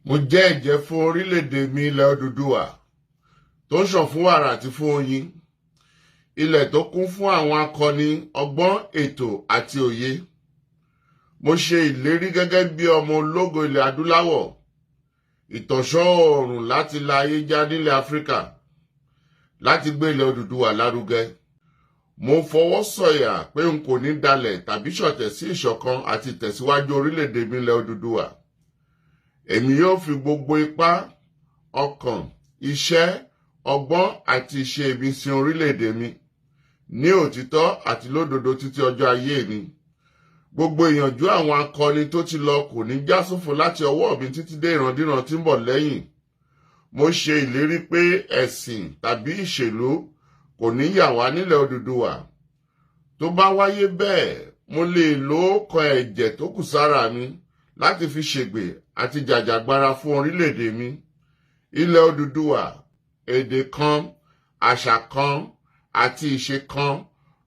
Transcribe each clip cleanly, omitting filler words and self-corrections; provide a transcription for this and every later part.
Mo jẹ́ ẹ̀jẹ́ fún orílẹ̀-èdè mi ilẹ̀ Odùduwà tó ń ṣàn fún wàrà àti fún oyin, ilẹ̀ tó kún fún àwọn akọni ọgbọ́n ètò àti òye. Mo ṣe ìlérí gẹ́gẹ́ bí ọmọ ológo ilẹ̀ adúláwọ̀, ìtànṣán oòrùn láti la ayé já nílẹ̀ Áfíríkà, láti gbé ilẹ̀ Odùduwà lárugẹ. Mo fọwọ́ sọ̀yà pé n kò ní dalẹ̀ tàbí ṣọ̀tẹ̀ sí ìṣọ̀kan àti ìtẹ̀síwájú orílẹ̀-èdè mi ilẹ̀ Odùduwà. Èmi yóò fi gbogbo ipá, ọkàn, iṣẹ́, ọgbọ́n àti ìṣe mi sin orílẹ̀-èdè mi ní òtítọ́ àti lódodo títí ọjọ́ ayé mi. Gbogbo ìyànjú àwọn akọni tó ti lọ kò ní já sófo láti ọwọ́ mi títí dé ìrandíran tí ń bọ̀ lẹ́yìn. Mo ṣe ìlérí pé ẹ̀sìn tàbí ìṣèlú kò ní yà wá nílẹ̀ Odùduwà. Tó bá wáyé bẹ́ẹ̀, mo lè lo ọkọ̀ ẹ̀jẹ̀ tó kù sára mi láti fi ṣègbè àti jàjàgbara fún orílẹ̀-èdè mi. Ilẹ̀ Odùduwà, èdè kan, àṣà kan àti ìṣe kan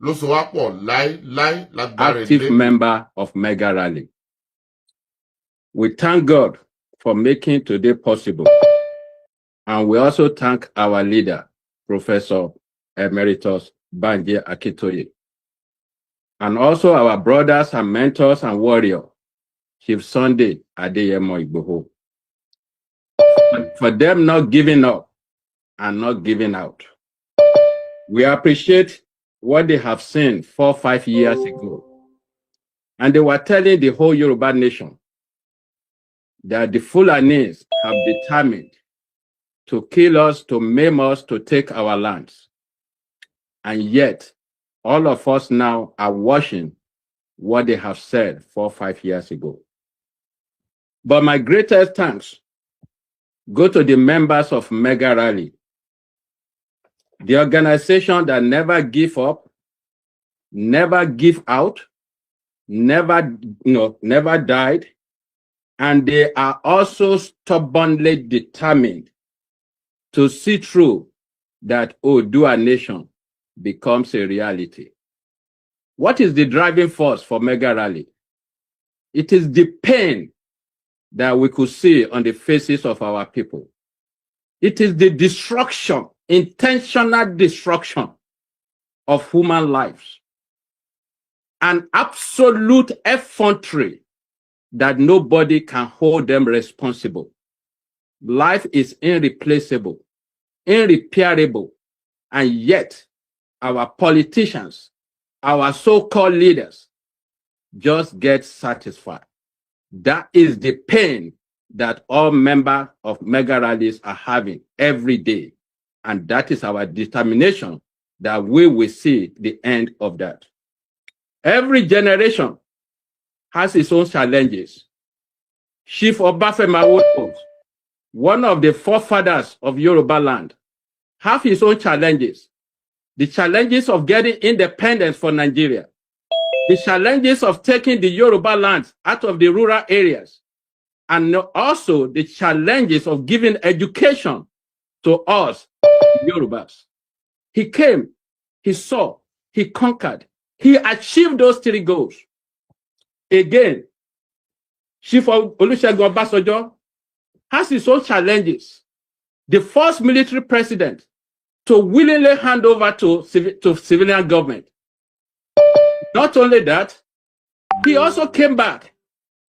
ló so wá pọ̀ láéláé lágbára Èdè. Active member of Mega Rally. We thank God for making today possible. And we also thank our leader, Professor Emeritus Banji Akintoye. And also our brothers and mentors and warriors, Chief Sunday Adeyemo Igboho, for them not giving up and not giving out. We appreciate what they have seen 4 or 5 years ago. And they were telling the whole Yoruba nation that the Fulanis have determined to kill us, to maim us, to take our lands. And yet, all of us now are watching what they have said 4 or 5 years ago. But my greatest thanks go to the members of Mega Rally, the organization that never give up, never give out, never died, and they are also stubbornly determined to see through that Oodua nation becomes a reality. What is the driving force for Mega Rally? It is the pain that we could see on the faces of our people. It is the destruction, intentional destruction of human lives. An absolute effrontery that nobody can hold them responsible. Life is irreplaceable, irreparable, and yet our politicians, our so-called leaders, just get satisfied. That is the pain that all members of Mega Rallies are having every day. And that is our determination that we will see the end of that. Every generation has its own challenges. Chief Obafemi, one of the forefathers of Yoruba land, have his own challenges. The challenges of getting independence for Nigeria. The challenges of taking the Yoruba lands out of the rural areas. And also the challenges of giving education to us, Yorubas. He came, he saw, he conquered, he achieved those 3 goals. Again, Chief Olusegun Obasanjo has his own challenges. The first military president to willingly hand over to civilian government. Not only that, he also came back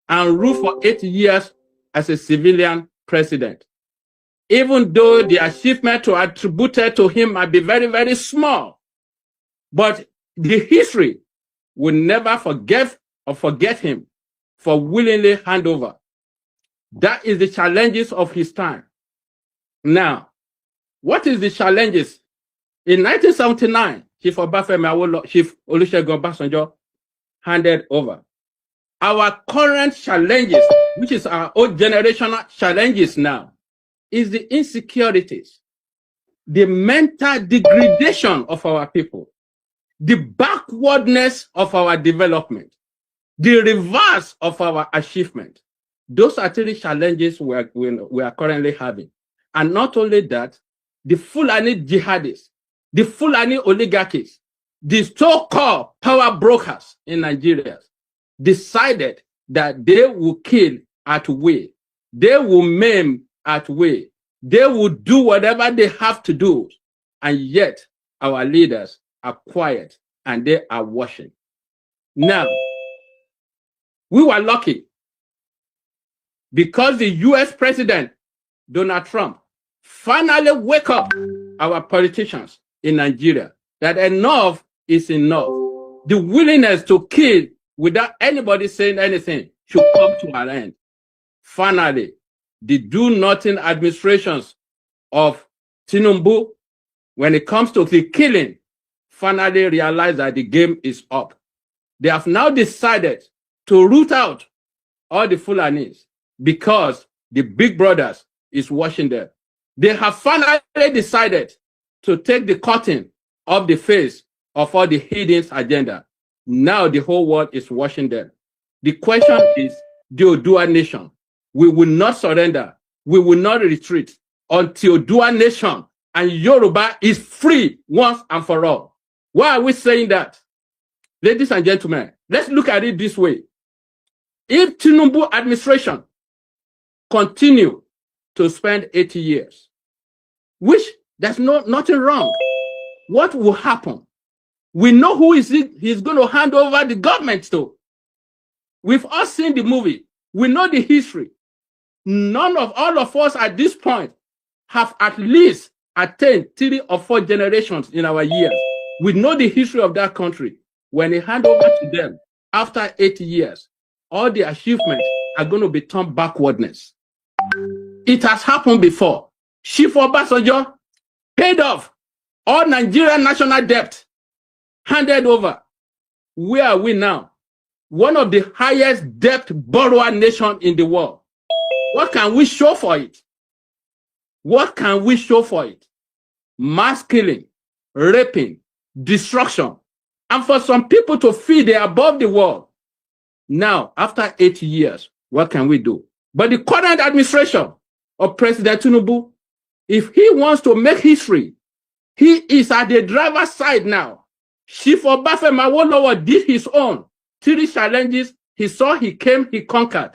and ruled for 8 years as a civilian president. Even though the achievement attributed to him might be very, very small, but the history will never forget him for willingly hand over. That is the challenges of his time. Now, what is the challenges? In 1979, Chief Olusegun Obasanjo handed over. Our current challenges, which is our old generational challenges now, is the insecurities, the mental degradation of our people, the backwardness of our development, the reverse of our achievement. Those are 3 challenges we are currently having. And not only that, the Fulani jihadists, the Fulani oligarchies, the so-called power brokers in Nigeria decided that they will kill at will. They will maim at will. They will do whatever they have to do. And yet, our leaders are quiet and they are watching. Now, we were lucky because the US President, Donald Trump, finally wake up our politicians in Nigeria that enough is enough. The willingness to kill without anybody saying anything should come to an end. Finally, the do-nothing administrations of TINUBU, when it comes to the killing, finally realize that the game is up. They have now decided to root out all the Fulanis because the big brothers is watching them. They have finally decided to take the curtain off the face of all the hidden agenda. Now the whole world is watching them. The question is the Odua nation. We will not surrender. We will not retreat until Odua nation and Yoruba is free once and for all. Why are we saying that? Ladies and gentlemen, let's look at it this way. If TINUBU administration continue to spend 80 years, which there's nothing wrong, what will happen? We know who he's going to hand over the government to. We've all seen the movie. We know the history. All of us at this point have at least attained 3 or 4 generations in our years. We know the history of that country. When they hand over to them after 80 years, all the achievements are going to be turned backwardness. It has happened before. Chief Obasanjo paid off all Nigerian national debt, handed over. Where are we now? One of the highest debt borrower nation in the world. What can we show for it? What can we show for it? Mass killing, raping, destruction, and for some people to feel they're above the world. Now, after 80 years, what can we do? But the current administration of President TINUBU, if he wants to make history, he is at the driver's side now. Chief Obafemi Awolowo did his own 3 challenges. He saw, he came, he conquered.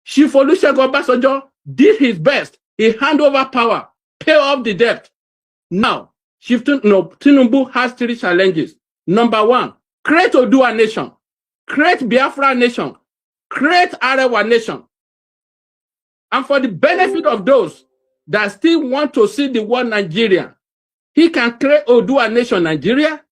Chief Olusegun Obasanjo did his best. He handed over power, pay off the debt. Now, TINUBU has 3 challenges. Number 1, create Odua nation, create Biafra nation, create Arewa nation. And for the benefit of those that still want to see the word Nigeria, he can create Odua nation Nigeria,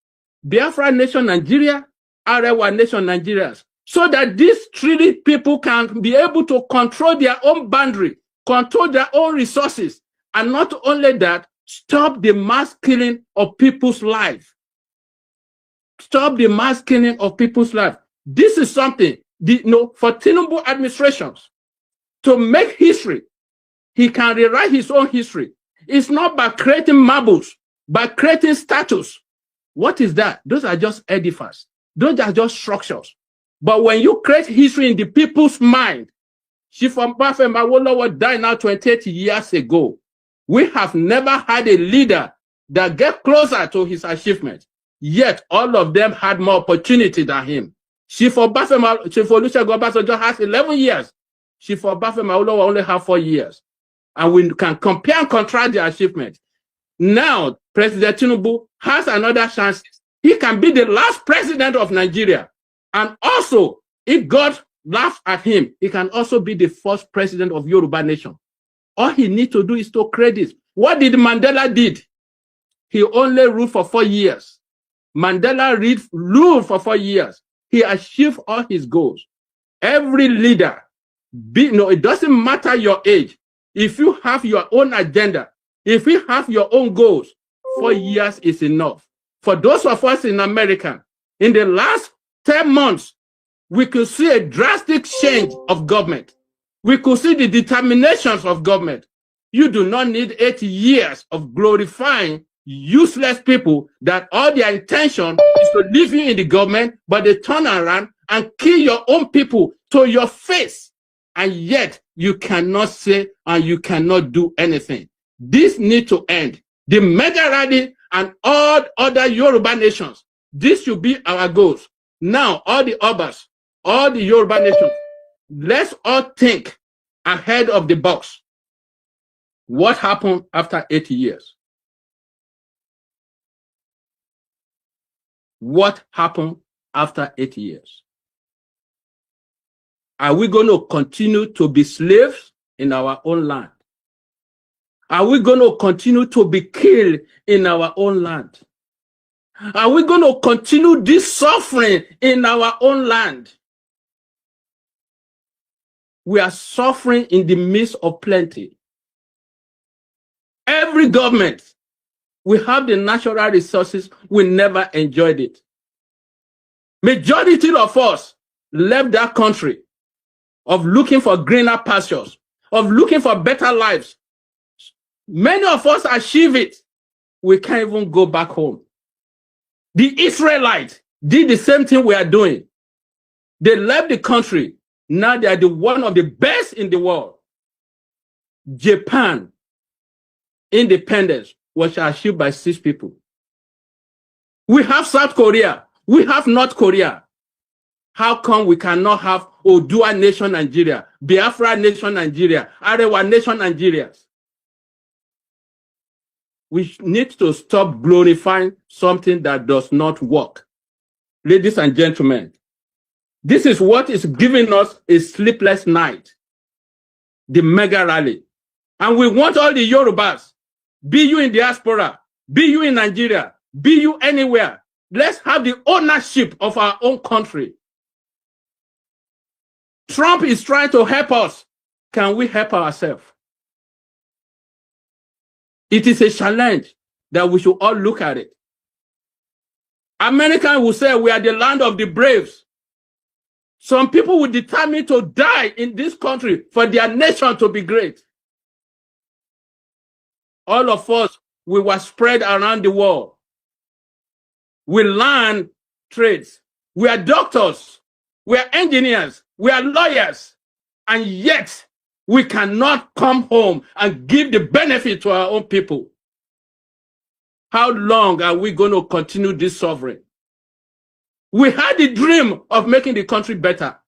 Biafra nation Nigeria, Arewa nation Nigeria, so that these 3 people can be able to control their own boundary, control their own resources, and not only that, stop the mass killing of people's lives. Stop the mass killing of people's lives. This is something, for TINUBU administrations to make history. He can rewrite his own history. It's not by creating marbles, by creating statues. What is that? Those are just edifices. Those are just structures. But when you create history in the people's mind, Chief Obafemi Awolowo died now 28 years ago. We have never had a leader that get closer to his achievement. Yet all of them had more opportunity than him. Chief Olusegun Obasanjo has 11 years. Chief Obafemi Awolowo only have 4 years. And we can compare and contrast the achievement. Now, President TINUBU has another chance. He can be the last president of Nigeria. And also, if God laughs at him, he can also be the first president of Yoruba nation. All he needs to do is to credit. What did Mandela did? He only ruled for 4 years. Mandela ruled for 4 years. He achieved all his goals. Every leader, it doesn't matter your age. If you have your own agenda, if you have your own goals, 4 years is enough. For those of us in America, in the last 10 months, we could see a drastic change of government. We could see the determinations of government. You do not need 8 years of glorifying useless people that all their intention is to leave you in the government, but they turn around and kill your own people to your face. And yet you cannot say and you cannot do anything. This needs to end. The mega rally and all other Yoruba nations, this should be our goals. Now, all the Obas, all the Yoruba nations, let's all think ahead of the box. What happened after 8 years? What happened after 8 years? Are we going to continue to be slaves in our own land? Are we going to continue to be killed in our own land? Are we going to continue this suffering in our own land? We are suffering in the midst of plenty. Every government, we have the natural resources, we never enjoyed it. Majority of us left that country of looking for greener pastures, of looking for better lives. Many of us achieve it. We can't even go back home. The Israelites did the same thing we are doing. They left the country. Now they are the one of the best in the world. Japan, independence was achieved by 6 people. We have South Korea. We have North Korea. How come we cannot have Odua Nation Nigeria, Biafra Nation Nigeria, Arewa Nation Nigeria? We need to stop glorifying something that does not work. Ladies and gentlemen, this is what is giving us a sleepless night, the mega rally. And we want all the Yorubas, be you in diaspora, be you in Nigeria, be you anywhere, let's have the ownership of our own country. Trump is trying to help us. Can we help ourselves? It is a challenge that we should all look at it. Americans will say we are the land of the braves. Some people will determine to die in this country for their nation to be great. All of us, we were spread around the world. We learn trades. We are doctors. We are engineers. We are lawyers. And yet, we cannot come home and give the benefit to our own people. How long are we going to continue this suffering? We had the dream of making the country better.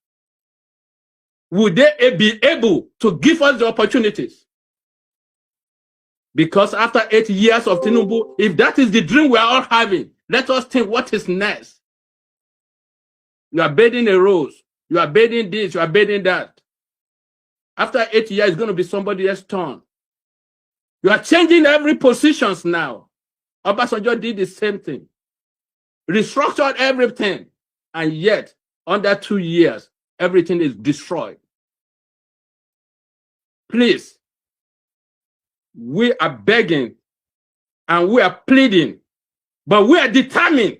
Would they be able to give us the opportunities? Because after 8 years of TINUBU, if that is the dream we are all having, let us think what is next. You are bathing a rose. You are bathing this. You are bathing that. After 8 years, it's going to be somebody else's turn. You are changing every positions now. Obasanjo did the same thing. Restructured everything. And yet, under 2 years, everything is destroyed. Please, we are begging and we are pleading, but we are determined,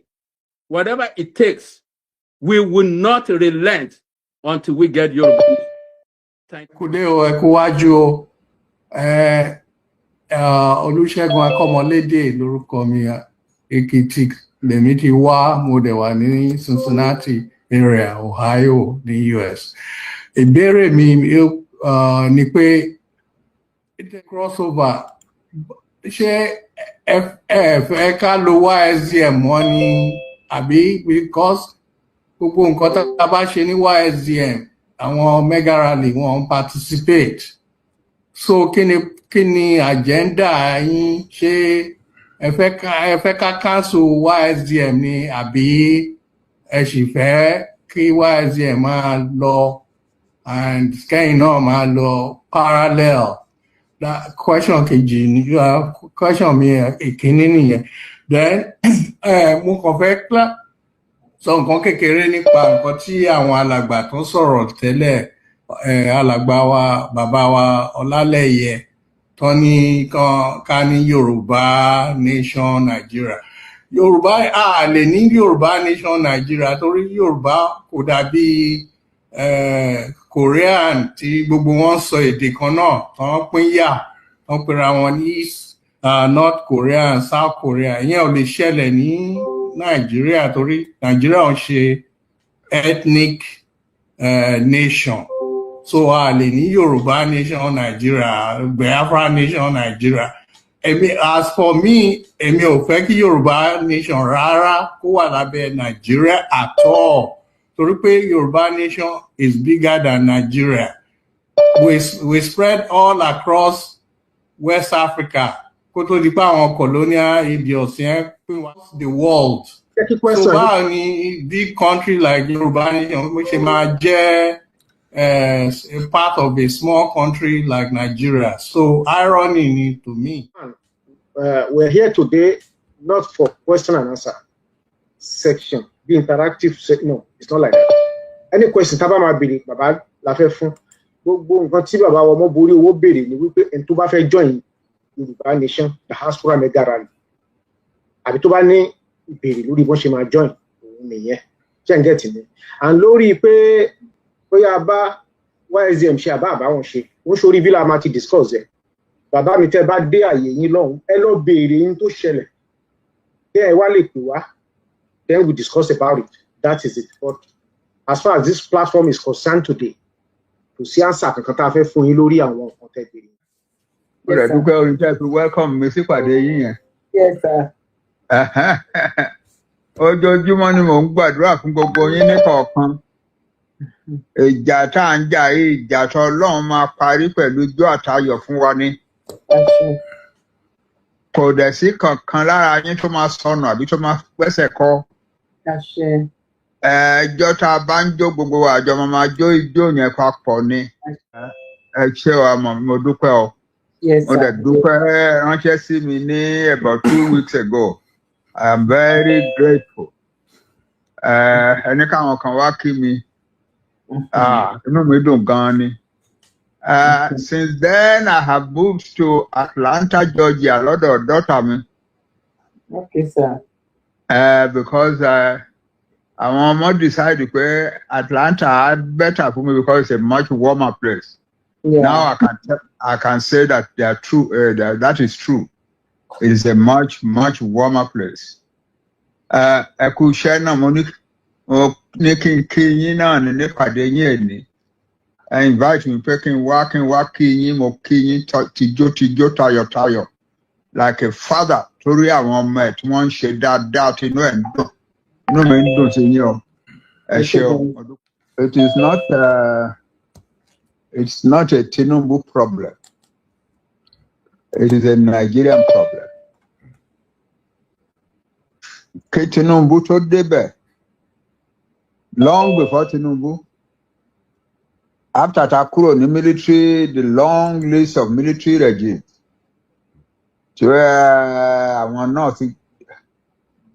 whatever it takes, we will not relent until we get your. Thank you. Olúṣẹ́gun Akọ́mọlédè lórúkọ mi, Èkìtì lèmi ti wá, mo dẹ̀ wà ní Cincinnati area, Ohio ní US. Ìbéèrè mi ni pé crossover ṣé ẹ fẹ́ ká lo YSDM wọ́n ní àbí because gbogbo nǹkan tá a bá ṣe ní YSDM àwọn mega rally wọ́n participate. So kí ni agenda yín? Ṣé ẹ fẹ́ ká cancel YSDM ni àbí ẹ sì fẹ́ kí YSDM máa lọ and kẹ́yìn náà máa lọ parallel? That question kejì ni question mi ìkíní nìyẹn. Then mo kàn fẹ́ sọ nǹkan kékeré nípa nǹkan tí àwọn alàgbà tó sọ̀rọ̀ tẹ́lẹ̀, alàgbà wa bàbá wa Ọlálẹ́yẹ tó ní ká ní Yorùbá Nation Nigeria. Yorùbá a lè ní Yorùbá Nation Nigeria torí Yorùbá kò dàbí Korean tí gbogbo wọn sọ èdè kan náà tán pín yà wọ́n pera wọn ní North Korea and South Korea. Ìyẹn ò lè ṣẹlẹ̀ ní Nàìjíríà torí Nàìjíríà ń ṣe ethnic nation. So a lè ní Yorùbá nation Nigeria, Biafra nation Nigeria. As for me, èmi ò fẹ́ kí Yorùbá nation rárá kó wà lábẹ́ Nigeria at all. Torí pé Yorùbá nation is bigger than Nigeria. We spread all across West Africa. Kó tó di pé àwọn colonial idiots yẹn pín wá the world. So báwo ni big country like Yorùbá nation ṣe máa jẹ́ a part of a small country like Nigeria? So irony to me. We're here today not for question and answer section. The interactive section, no, it's not like that. Any question, tábà máa béèrè, bàbá la fẹ́ fún. Gbogbo nǹkan tí bàbá wa ọmọ borí owó béèrè ni wípé ẹni tó bá fẹ́ join Yorùbá nation, the diaspora mega rally. Àbí tó bá ní ìbéèrè lórí bọ́n ṣe máa join òun nìyẹn. Ṣé ń gẹ̀tì ni? And lórí pé bóyá bá YSDM ṣe àbá àbáwọn ṣe, wọ́n ṣorí bí la máa ti discuss ẹ̀. Bàbá mi tẹ́ bá dé àyè yín lọ́hùn, ẹ lọ béèrè yín tó ṣẹlẹ̀. Then ẹ wá lè pè wá. Then we discuss about it. That is it. But as far as this platform is concerned today, kò sí answer kankan tá a fẹ́ fún yín lórí àwọn nǹkan tẹ́ béèrè. Ó rẹ̀ dúpẹ́ orin tẹ́ fi welcome mi sípàdé yín yẹn. Yes, sir. Ojoojúmọ́ ni mò ń gbàdúrà fún gbogbo yín ní kọ̀ọ̀kan. Ìjà tá à ń jà yìí, ìjà tó Ọlọ́run máa parí pẹ̀lú ijó àtayọ̀ fún wa ni. Kò dẹ̀ sí kankan lára yín tó máa sọnù àbí tó máa gbẹ́sẹ̀ kọ́. Ẹjọ́ tá a bá ń jó gbogbo wa àjọ máa jó ijó yẹn papọ̀ ni. Ẹ ṣé o àmọ̀ mo dúpẹ́ o. Mo dẹ̀ dúpẹ́ ránṣẹ́ sí mi ní about 2 weeks ago. I am very grateful. Ẹni káwọn kan wá kí mi. Inú mi dùn gan ni. Since then, I have moved to Atlanta, Georgia, lọ́dọ̀ daughter mi. Okay, sir. Because àwọn ọmọ decide pé Atlanta had better for me because it's a much warmer place. Yeah. Now I can say that they are true. That is true. It is a much warmer place. Ẹ kú iṣẹ́ náà mo ní kí n kí yín náà ní nípàdé yín èní. Ẹ invite me pé kí n wá kí yín, mo kí yín tijó tayọ̀tayọ̀ like a father torí àwọn ọmọ ẹ̀ tí wọ́n ń ṣe dáadáa tí inú ẹ̀ ń dùn. Inú mi ń dùn sí yín o. Ẹ ṣé o. It's not a TINUBU problem. It is a Nigerian problem. Kí TINUBU tó débẹ̀, long before TINUBU, after ta kúrò ní military, the long list of military regimes, tí àwọn náà ti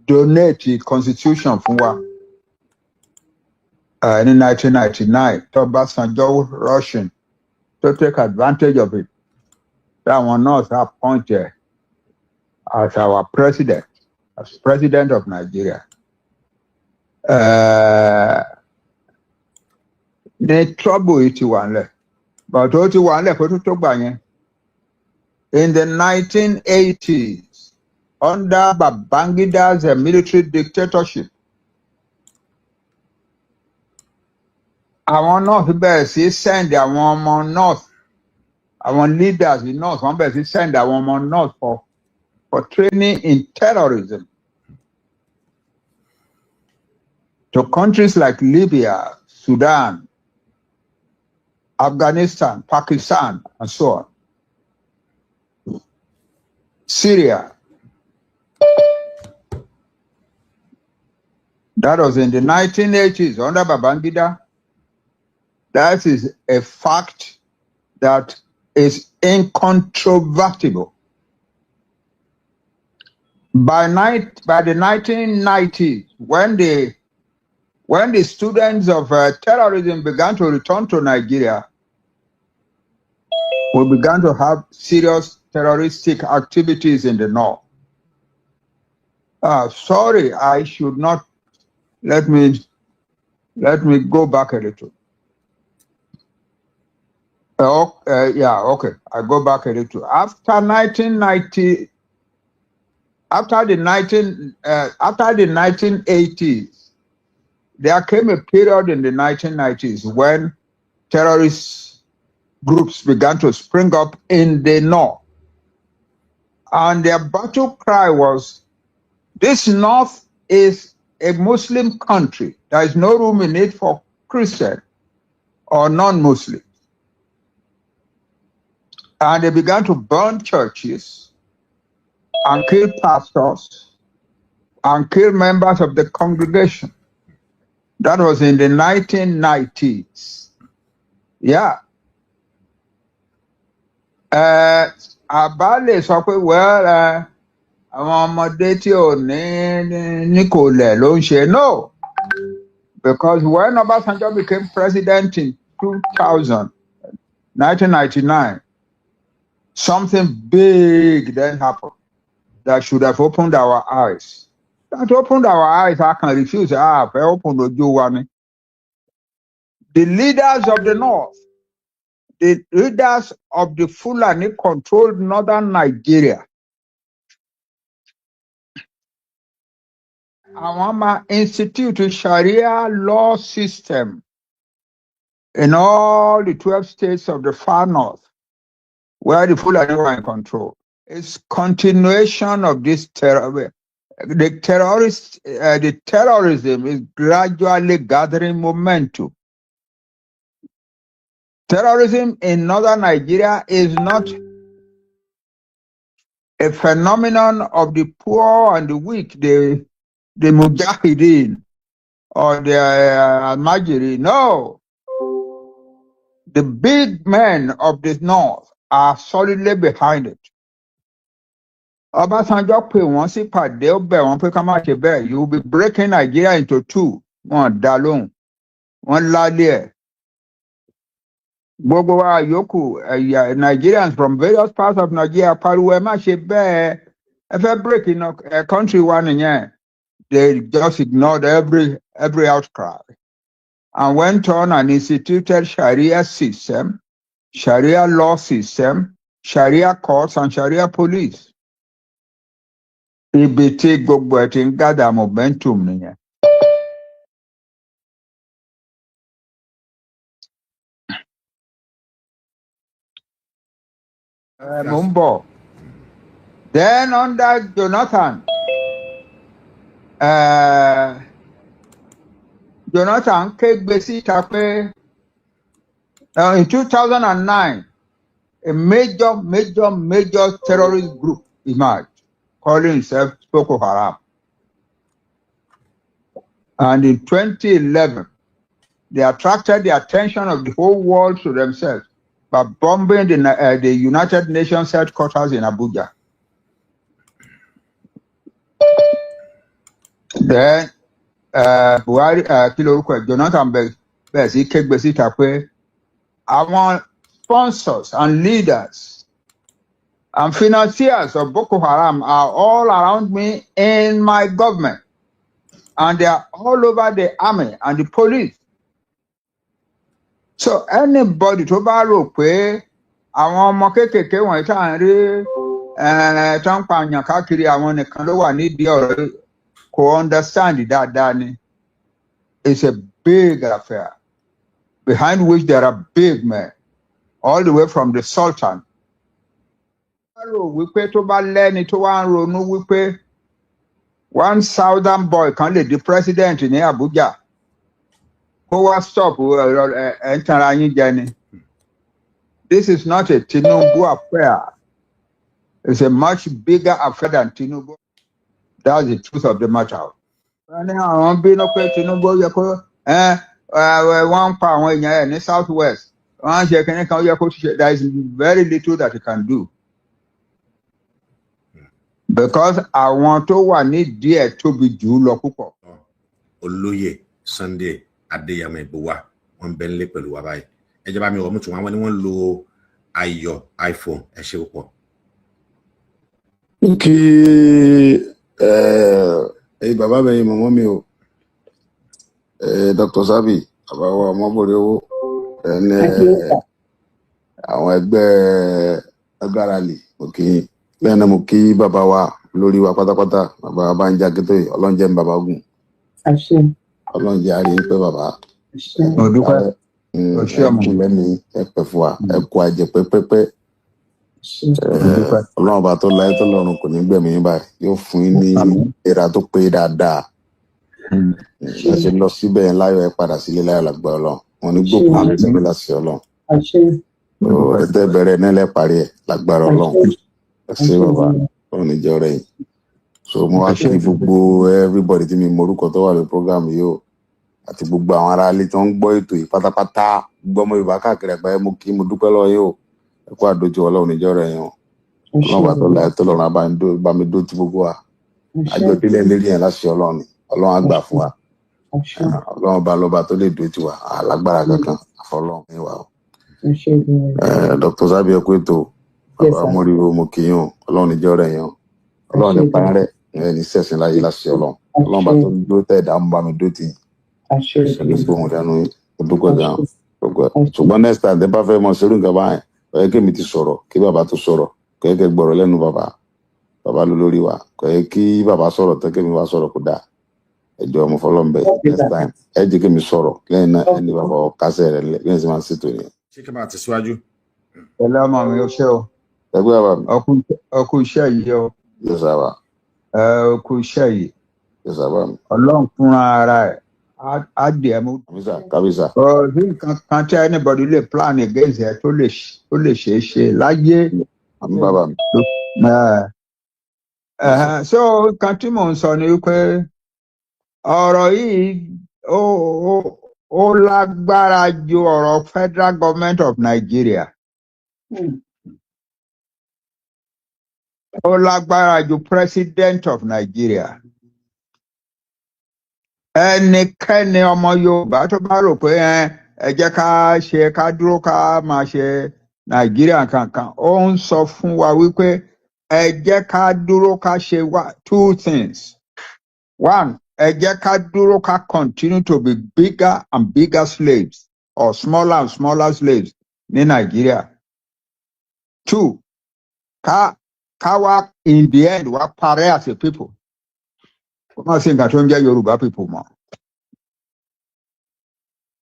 donate constitution fún wa ní 1999, tó Ọbásanjọ́ Russian to take advantage of it. Àwọn náà ti appoint as our president, as president of Nigeria. The trouble it wà but ó ti wà nílẹ̀ kó tó gbà yẹn. In the 1980s, under Babangida's military dictatorship, àwọn North bẹ̀rẹ̀ sí send àwọn ọmọ North, àwọn leaders in North, wọ́n bẹ̀rẹ̀ sí send àwọn ọmọ North for training in terrorism to countries like Libya, Sudan, Afghanistan, Pakistan, and so on. Syria. That was in the 1980s under Babangida. That is a fact that is incontrovertible. By the 1990s, when the students of terrorism began to return to Nigeria, we began to have serious terroristic activities in the north. Sorry, I should not. Let me go back a little. Yeah, okay. I go back a little. After the 1980s, there came a period in the 1990s when terrorist groups began to spring up in the north. And their battle cry was, this north is a Muslim country. There is no room in it for Christian or non-Muslim. And they began to burn churches and kill pastors and kill members of the congregation. That was in the 1990s. Yeah. Àbá lè sọ pé àwọn ọmọdé tí ò ní kò lẹ̀ ló ń ṣe. No, because when Obasanjo became president in 1999, something big then happened that should have opened our eyes. That opened our eyes, I can refuse. Open ojú wa ni. The leaders of the north, the leaders of the Fulani controlled northern Nigeria. Awama institute Sharia law system in all the 12 states of the far north, where the Fulani were in control. It's continuation of this terror. The terrorism is gradually gathering momentum. Terrorism in northern Nigeria is not a phenomenon of the poor and the weak, the mujahideen or the Almajiri. No. The big men of the north are solidly behind it. Obasanjo pè wọ́n sí pàdé ó bẹ̀ wọ́n pé ká má ṣe bẹ́ẹ̀. You will be breaking Nigeria into two. Wọ́n dá lóhùn. Wọ́n lálé ẹ̀. Gbogbo wa yòókù Nigerians from various parts of Nigeria pariwo ẹ má ṣe bẹ́ẹ̀. Ẹ fẹ́ break in a country wa nìyẹn. They just ignored every outcry and went on and instituted Sharia system, Sharia law system, Sharia courts, and Sharia police. Ibi tí gbogbo ẹ̀ ti ń gather momentum nìyẹn. Mo ń bọ̀. Then under Jonathan, Jonathan kégbe síta pé in 2009, a major terrorist group emerged, calling itself Boko Haram. And in 2011, they attracted the attention of the whole world to themselves by bombing the United Nations headquarters in Abuja. Then, Buhari, Jonathan bẹ̀rẹ̀ sí kégbe síta pé àwọn sponsors and leaders and financiers of Boko Haram are all around me in my government. And they are all over the army and the police. So anybody tó bá rò pé àwọn ọmọ kéékèèké wọ̀nyí tá à ń rí tó ń pààyàn káàkiri àwọn nìkan ló wà nídìí ọ̀rọ̀ kò understand dáadáa ni. It's a big affair behind which there are big men all the way from the Sultan. Rò wípé tó bá lẹ́ni tó wá ń ronú wípé one southern boy kan lè di president ní Abuja kó wá stop ẹ̀ ń tanra yín jẹ ni. This is not a TINUBU affair. It's a much bigger affair than TINUBU. That's the truth of the matter. Wọ́n ní àwọn bínú pé TINUBU yẹ kó wọ́n ń pa àwọn èèyàn ẹ̀ ní south west. Wọ́n ń ṣe kínní kan yẹ kó ṣe. There is very little that he can do. Because àwọn tó wà ní díẹ̀ tóbi jù lọ púpọ̀. Olóyè Sunday Adéyẹmọ Ìgbòwà wọ́n bẹ nílé pẹ̀lú wa báyìí. Ẹ jẹ́ bá mi ọmọ tí wọ́n ní wọ́n lo ayọ̀ iPhone ẹ ṣe púpọ̀. Kí bàbá mi mọ̀mọ́ mi o Dr. Sabi àbáwọ̀ ọmọbìnrin owó àwọn ẹgbẹ́ rally mo kí yín. Lẹ́yìn náà mo kí bàbá wa lórí wa pátápátá, bàbá wa Bánjí Akintoye, Ọlọ́run jẹ́ mi bàbá ogun. Ọlọ́run jẹ́ àárín pé bàbá. Mo dúpẹ́. O ṣé ọmọ. Ẹkú lẹ́ni ẹpẹ̀ fún wa, ẹkú àjẹ pẹ́pẹ́pẹ́. Mo dúpẹ́. Ọlọ́run bá tó láyé tó lọ́run kò ní gbẹ̀mí yín báyìí, yóò fún yín ní ìra tó pé dáadáa. Ẹ ṣe lọ síbẹ̀ yẹn láyọ̀ ẹ padà sílé láyọ̀ lágbára Ọlọ́run. Wọn ní gbòkú ní síbẹ̀ láti Ọlọ́run. Ẹ tẹ́ bẹ̀rẹ̀ nílẹ̀ parí ẹ̀ lágbára Ọlọ́run. Ẹ ṣé bàbá, Ọlọ́run ní jẹ́ ọ̀rẹ́ yìí. So mo wá kí gbogbo everybody tí mi morúkọ tó wà lórí program yìí o, àti gbogbo àwọn ará ilé tó ń gbọ́ ètò yìí pátápátá, gbọ́ ọmọ Yorùbá káàkiri àgbáyé, mo kí mo dúpẹ́ lọ́wọ́ yìí o. Ẹ kú àdójú Ọlọ́run ní jẹ́ ọ̀rẹ́ yẹn o. Ọlọ́run bá tó láyé tó lọ́run bá mi dó tí gbogbo wa. Àjọ ìpínlẹ̀ lérí yẹn láṣẹ Ọlọ́run ni, Ọlọ́run á gbà fún wa. Ọlọ́run bá lọ́ba tó lè dó tiwa, alágbára kankan àfọlọ́run ní wa o. Dr. Zabi ẹ kú ètò, bàbá Moriwo mo kí yín o, Ọlọ́run ní jẹ́ ọ̀rẹ́ yẹn o. Ọlọ́run ní parẹ́ ní sẹ́sìn láyé láṣẹ Ọlọ́run. Ọlọ́run bá tó dó tẹ̀ dá mú bá mi dó tì í. Ṣèlú gbóhùn dánú dúpẹ́ gan. Ṣùgbọ́n next time tẹ́ bá fẹ́ mọ ṣerú nǹkan báyìí, ó yẹ kí mi ti sọ̀rọ̀, kí bàbá tó sọ̀rọ̀, kò yẹ kí gbọ́rọ̀ lẹ́nu bàbá ló lórí wa, kò yẹ kí bàbá sọ̀rọ̀ tẹ́ kí mi wá sọ̀rọ̀ kó dáa. Ẹjọ́ ọmọ fọlọ́mbẹ next time ẹ jẹ́ kí mi sọ̀rọ̀ lẹ́yìn náà ẹni bàbá kásẹ̀ rẹ̀ lẹ́yìn tí máa ń ṣètò yẹn. Ṣé kí n máa tẹ̀síwájú? Ẹlẹ́ ọmọ mi ó ṣé o. Ẹgbẹ́ bàbá mi. Ọkú iṣẹ́ yìí o. Yóò sábà. Ọkú iṣẹ́ yìí. Yóò sábà mi. Ọlọ́run fúnra ara ẹ̀ á dì ẹ́ mú. Kábísà. Ọ̀rí nǹkan kan tí anybody lè plan against ẹ tó lè ṣeé ṣe láyé. Àmì bàbá mi. So nǹkan tí mò ń sọ ni wípé ọ̀rọ̀ yìí ó lágbára ju ọ̀rọ̀ Federal Government of Nigeria. Ó lágbára ju President of Nigeria. Ẹnikẹ́ni ọmọ Yorùbá tó bá rò pé ẹ jẹ́ ká dúró ká máa ṣe Nàìjíríà kankan, ó ń sọ fún wa wípé ẹ jẹ́ ká dúró ká ṣe two things. One, ẹ jẹ́ ká dúró ká continue to be bigger and bigger slaves or smaller and smaller slaves ní Nàìjíríà. Two, ká wá in the end wá parẹ́ as a people. Kò má sí nǹkan tó ń jẹ́ Yorùbá people mọ́.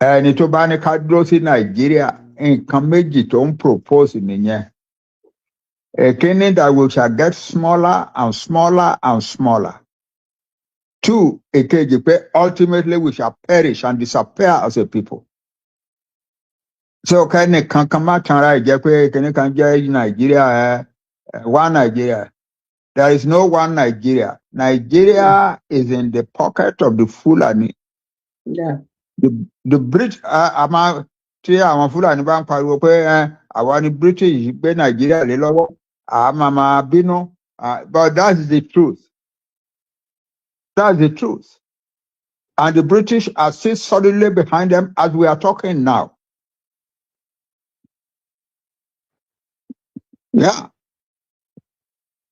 Ẹni tó bá ní ká dúró sí Nàìjíríà, nǹkan méjì tó ń propose nìyẹn. Èkíní, that we shall get smaller and smaller and smaller. Two, èkejì pé ultimately we shall perish and disappear as a people. So kẹ́ni kankan má tanra ẹ̀ jẹ́ pé kíní kan jẹ́ Nàìjíríà one Nigeria. There is no one Nigeria. Nigeria is in the pocket of the Fulani. Yeah. The British tí àwọn Fulani bá ń pariwo pé àwa ni British gbé Nigeria lé lọ́wọ́, máa bínú. But that's the truth. That's the truth. And the British are still solidly behind them as we are talking now. Yeah.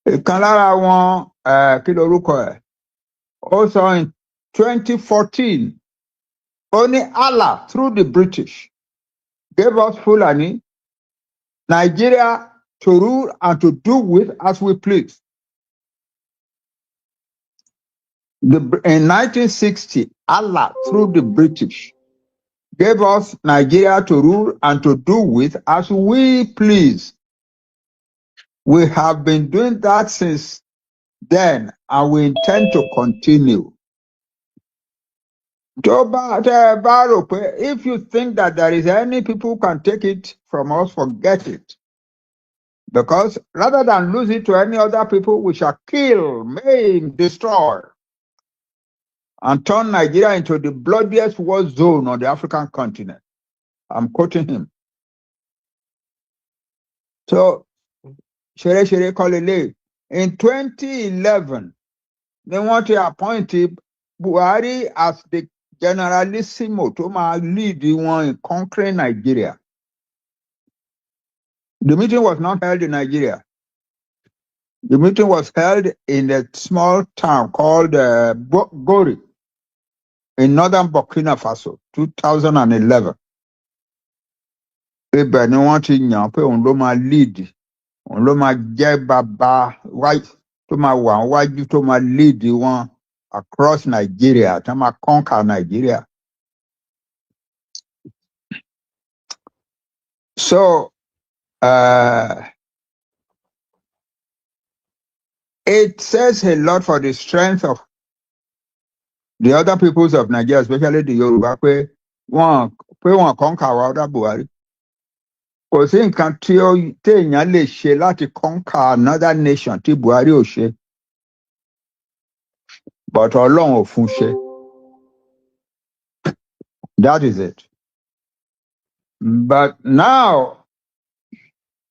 Ìkan lára wọn kí lorúkọ ẹ̀? Ó sọ in 2014, only Allah through the British gave us Fulani, Nigeria to rule and to do with as we please. In 1960, Allah through the British gave us Nigeria to rule and to do with as we please. We have been doing that since then, and we intend to continue. If you think that there is any people who can take it from us, forget it. Because rather than lose it to any other people, we shall kill, maim, destroy, and turn Nigeria into the bloodiest war zone on the African continent. I'm quoting him. So, in 2011, they want to appoint Buhari as the generalissimo to lead the one in conquering Nigeria. The meeting was not held in Nigeria. The meeting was held in a small town called Gori in northern Burkina Faso, 2011. ibẹ̀ ni wọ́n ti yàn pé òun ló máa lead, òun ló máa jẹ́ bàbá tó máa wà wájú tó máa lead wọn across Nigeria, tó máa conquer Nigeria. So it says a lot for the strength of the other peoples of Nigeria, especially the Yoruba, pé wọ́n conquer wa ọ̀dà Buhari. Kò sí nǹkan téèyàn lè ṣe láti conquer another nation tí Buhari ò ṣe. But Ọlọ́run ò fún ṣe. That is it. But now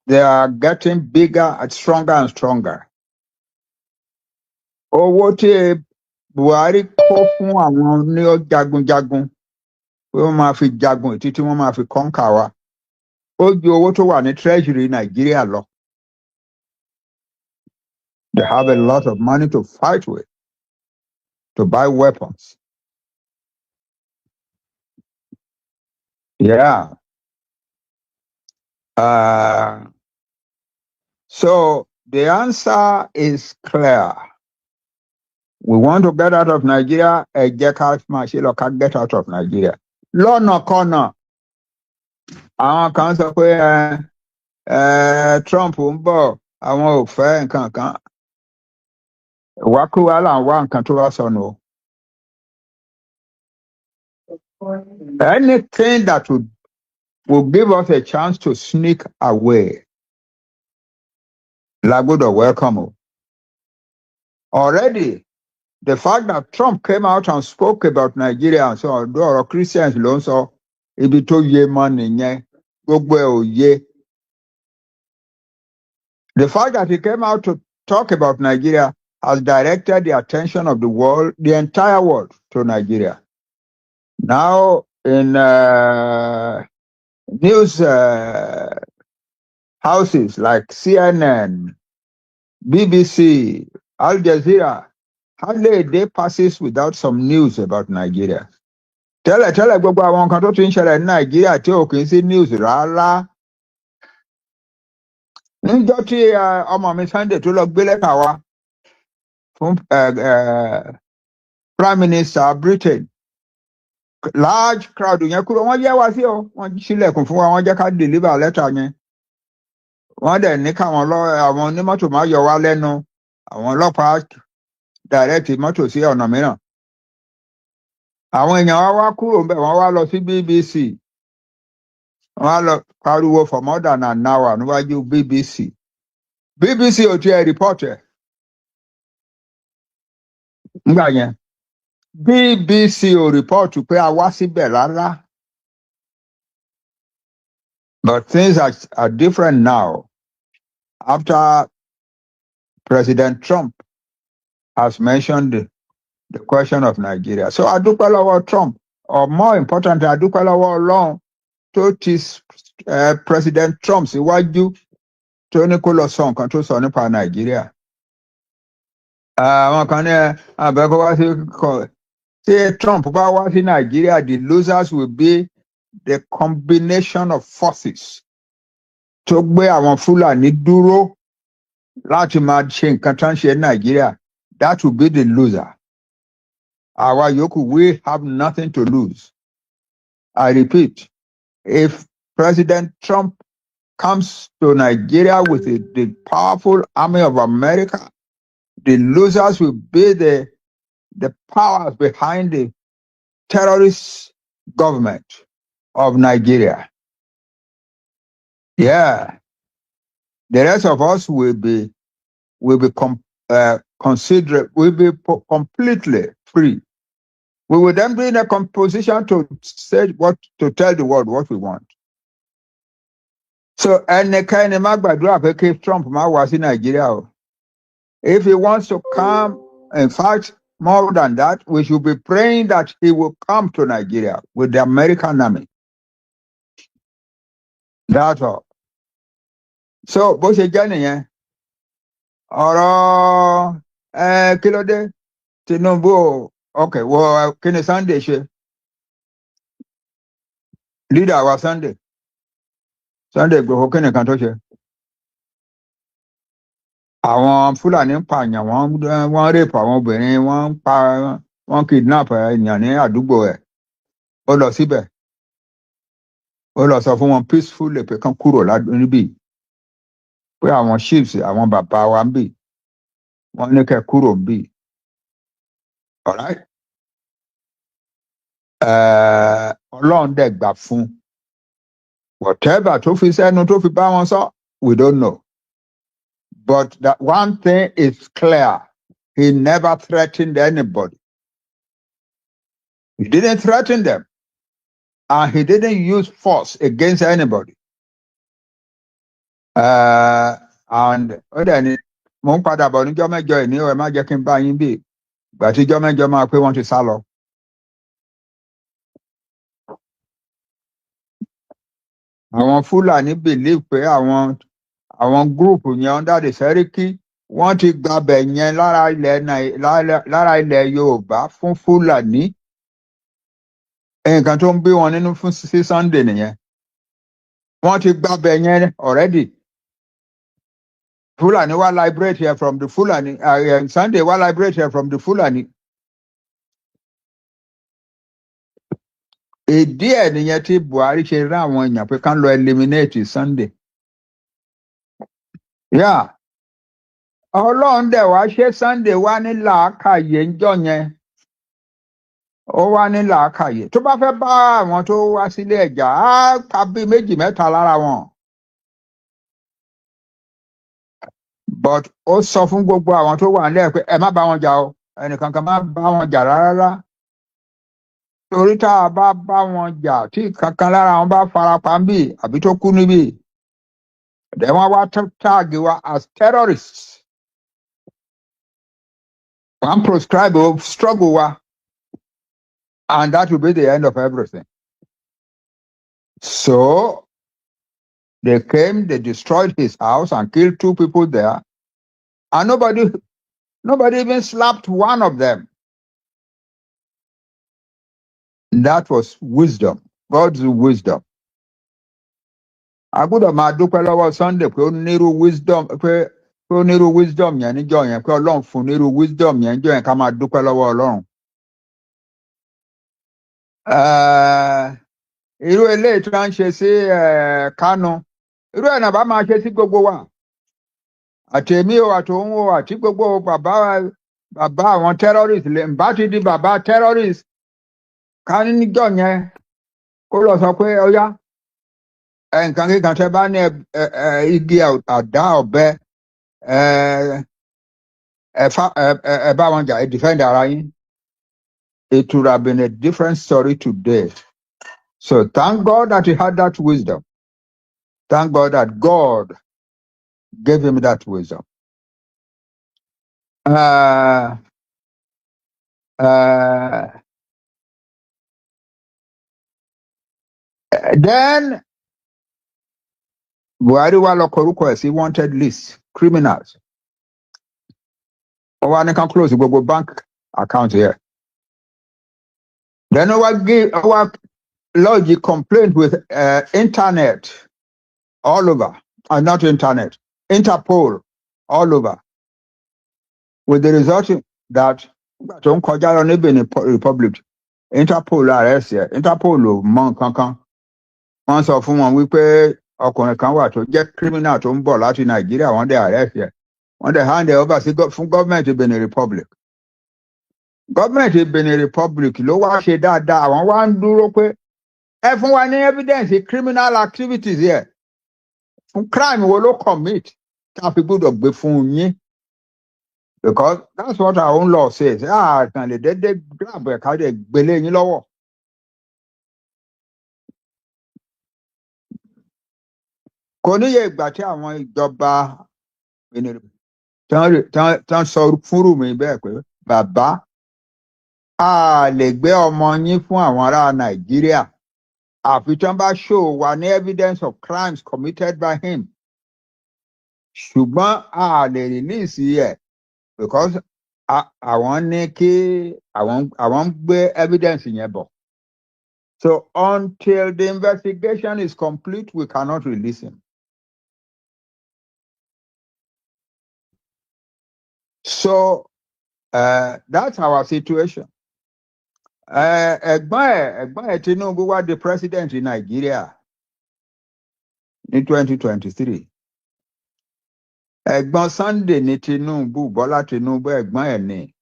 they are getting bigger and stronger. Owó tí Buhari kó fún àwọn ní jagunjagun pé wọ́n máa fi jagun títí wọ́n máa fi conquer wa. Ó ju owó tó wà ní treasury Nigeria lọ. They have a lot of money to fight with, to buy weapons. Yeah. So the answer is clear. We want to get out of Nigeria, get out of Nigeria. Lọ́nà kọ́nà, àwọn kan sọ pé Trump ń bọ̀, àwọn ò fẹ́ nǹkan kan. Wákúwá là ń wá nǹkan tó wá sọnù. Anything that will give us a chance to sneak away, la gbọ́dọ̀ welcome. Already, the fact that Trump came out and spoke about Nigeria and so on, though Christians ló ń sọ ibi tó yé mọ́ nìyẹn, gbogbo ẹ̀ ò yé. The fact that he came out to talk about Nigeria has directed the attention of the world, the entire world, to Nigeria. Now, in news houses like CNN, BBC, Al Jazeera, hardly a day passes without some news about Nigeria. Tẹ́lẹ̀ gbogbo àwọn nǹkan tó ti ń ṣẹlẹ̀ ní Nàìjíríà tí ò kì í sí news rárá. Níjọ́ tí ọmọ mi Sunday tó lọ gbé lẹ́tà wá fún Prime Minister Britain, large crowd yẹn kúrò, wọ́n jẹ́ wá sí ọ, wọ́n ṣílẹ̀kùn fún wa, wọ́n jẹ́ ká deliver lẹ́tà yẹn. Wọ́n dẹ̀ ní káwọn àwọn onímọ́tò máa yọ wá lẹ́nu, àwọn ọlọ́pàá direct mọ́tò sí ọ̀nà mìíràn. Àwọn èèyàn wá kúrò ńbẹ̀, wọ́n wá lọ sí BBC. Wọ́n wá lọ pariwo for more than an hour níwájú BBC. BBC ò tiẹ̀ report ẹ̀. Nígbà yẹn, BBC ò report pé a wá síbẹ̀ rárá. But things are different now after President Trump has mentioned the question of Nigeria. So adúpẹ́ lọ́wọ́ Trump, or more importantly, adúpẹ́ lọ́wọ́ Ọlọ́run tó ti President Trump síwájú tó ní kó lọ sọ nǹkan tó sọ nípa Nigeria. Àwọn kan ní àbẹ̀kọ́ wá sí tí Trump bá wá sí Nigeria, the losers will be the combination of forces tó gbé àwọn Fúlàní dúró láti máa ṣe nǹkan tó ń ṣe ní Nigeria. That will be the loser. Àwa yòókù, we have nothing to lose. I repeat, if President Trump comes to Nigeria with the powerful army of America, the losers will be the powers behind the terrorist government of Nigeria. Yeah. The rest of us will be completely free. We will then be in a position to say to tell the world what we want. So, ẹnikẹ́ni má gbàdúrà pé kí Trump má wá sí Nigeria o. If he wants to come, in fact, more than that, we should be praying that he will come to Nigeria with the American army. That's all. So, bó ṣe jẹ́ nìyẹn, ọ̀rọ̀ kí ló dé? TINUBU, okay, well, kí ni Sunday ṣe? Leader wa Sunday. Sunday Igboho kí nìkan tó ṣe àwọn Fúlàní ń pààyàn wọ́n rape àwọn obìnrin wọ́n kidnap èèyàn ní àdúgbò ẹ̀ ó lọ síbẹ̀ ó lọ sọ fún wọn peacefully pé kán kúrò níbí pé àwọn chiefs àwọn bàbá wa ń bì wọ́n ní kẹ́ kúrò ń bì alright Ọlọ́run dẹ̀ gbà fún whatever tó fi sẹ́nu tó fi bá wọn sọ we don't know. But that one thing is clear. He never threatened anybody. He didn't threaten them. And he didn't use force against anybody. And then mo ń padà bọ̀ níjọ́ mẹ́jọ ìní ẹ̀ má jẹ́ kí n bá yín bí ìgbà tí ìjọ́ mẹ́jọ máa pé wọ́n ti sá lọ. Àwọn Fúlàní believe pé àwọn gúrùpù yẹn under the Sẹ́ríkì wọ́n ti gbabẹ̀ yẹn lára ilẹ̀ Yorùbá fún Fúlàní nǹkan tó ń bí wọn nínú fún sí Sunday nìyẹn wọ́n ti gbabẹ̀ yẹn already Fúlàní wá liberate here from the Fúlàní Sunday wá liberate here from the Fúlàní. Ìdí ẹ̀ nìyẹn tí Buhari ṣe rán àwọn èèyàn pé kán lọ eliminate Sunday. Yeah. Ọlọ́run dẹ̀ wá ṣe Sunday wá ní làákàyè ńjọ́ yẹn ó wá ní làákàyè tó bá fẹ́ bá àwọn tó wá sílé ẹ̀jà á pa bí méjì mẹ́ta lára wọn but ó sọ fún gbogbo àwọn tó wà nílẹ̀ pé ẹ má bá wọn jà o ẹnìkankan má bá wọn jà rárá torí tá a bá wọn jà tí kankan lára wọn bá farapa ń bì àbí tó kú níbì then wọ́n wá tag wa as terrorists. One prescribe of struggle, and that will be the end of everything. So they came, they destroyed his house and killed 2 people there, and nobody even slapped one of them. That was wisdom, God's wisdom. I could have made dúpẹ́ Sunday pé ó nírú wisdom pé ó nírú wisdom yẹn níjọ́ yẹn pé Ọlọ́run fún nírú wisdom yẹn níjọ́ yẹn ká máa dúpẹ́ lọ́wọ́ Ọlọ́run. Irú eléyìí tí wọ́n ń ṣe sí Kánú irú ẹ̀ náà bá máa ṣe sí gbogbo wa àtẹ̀mí o àtòun o àti gbogbo bàbá àwọn terrorist lè ń bá ti di bàbá terrorist ká níjọ́ yẹn kó lọ sọ pé ọyá nǹkan kíkan tẹ́ bá ní igi àdá ọ̀bẹ ẹ bá wọn jà ẹ defend ara yín. It would have been a different story today. So thank God that he had that wisdom. Thank God that God gave him that wisdom. Then Buhari wa lọ kọrúkọ ẹ̀ sí wanted list criminals. Ó wá ní kan close gbogbo bank account here. Then our lodge complaint with internet all over, and not internet, Interpol all over, with the result that don't call down Benin Republic, Interpol arrest here, Interpol mọ kankan. Wọ́n sọ fún wọn wípé ọkùnrin kan wà tó jẹ́ criminal tó ń bọ̀ láti Nàìjíríà wọ́n dẹ̀ arrest here, wọ́n dẹ̀ hand over sí fún government Benin Republic. Government Benin Republic ló wá ṣe dáadáa àwọn wá ń dúró pé ẹ fún wa ní evidence criminal activities here fún crime wo ló commit ká fi gbọ́dọ̀ gbé fún yín because that's what our own law says kàn lè dédé grab ẹ̀ ká lè gbélé yín lọ́wọ́. Kò níye ìgbà tí àwọn ìjọba tán sọ fúnrú mi bẹ́ẹ̀ pé bàbá a lè gbé ọmọ yín fún àwọn ará Nàìjíríà àfi tí wọ́n bá show wa ní evidence of crimes committed by him. Ṣùgbọ́n a lè release ẹ̀ because àwọn ní kí àwọn gbé evidence yẹn bọ̀. So until the investigation is complete, we cannot release him. So that's our situation. Egbe Tinubu was the president in Nigeria in 2023. Ẹ̀gbọ́n Sunday ní Tinubu, Bọ́lá Tinubu, ẹ̀gbọ́n ẹ̀ ni.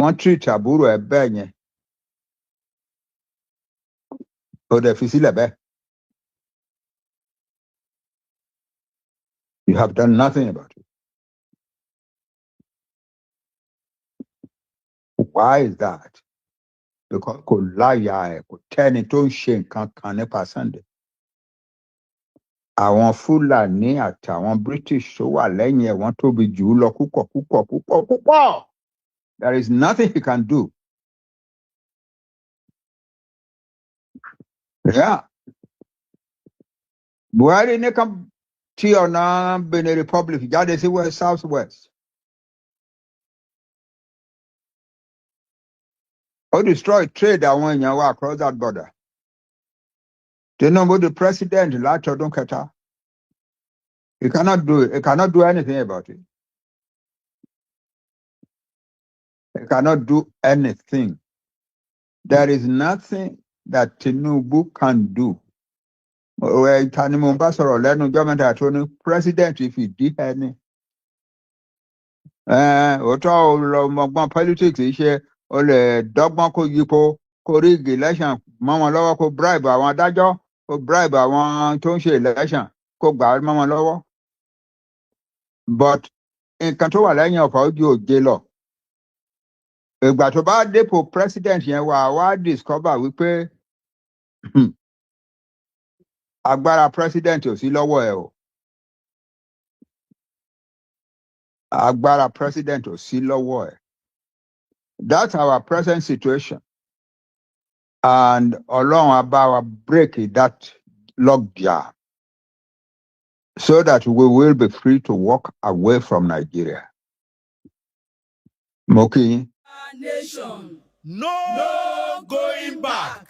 Wọ́n treat àbúrò ẹ̀ bẹ́ẹ̀ yẹn. Ó dẹ̀ fi sílẹ̀ bẹ́ẹ̀. You have done nothing about it. Why is that? Because kò láyà ẹ̀, kò tẹ́ni tó ń ṣe nǹkan kan nípa Sunday. Àwọn Fúlàní àtàwọn British tó wà lẹ́yìn ẹ̀ wọ́n tóbi jù ú lọ púpọ̀. There is nothing he can do. Yeah. Buhari ní kan tí ọ̀nà Benin Republic jáde sí West South West. Ó destroy trade àwọn èèyàn wa across that border. Tinubu the president láti ọdún kẹta. He cannot do anything about it. He cannot do anything. There is nothing that Tinubu can do. Tani mo bá sọ̀rọ̀ lẹ́nu gọ́ọ̀mẹ̀ntì àti oní president fìdí ẹni. Òótọ́ ọmọgbọ́n politics ṣe o lè dọ́gbọ́n kó yípo kó rig election mọ́ wọn lọ́wọ́ kó bribe àwọn adájọ́ kó bribe àwọn tó ń ṣe election kó gbà á mọ́ wọn lọ́wọ́. But nǹkan tó wà lẹ́yìn ọkọ̀ ojú òjé lọ. Ìgbà tó bá dépò president yẹn wá discover wípé agbára president ò sí lọ́wọ́ ẹ̀ o. Agbára president ò sí lọ́wọ́ ẹ̀. That's our present situation. And Ọlọ́run á bá wa break that logjam so that we will be free to walk away from Nigeria. Mo kí yín. Nation, no going back.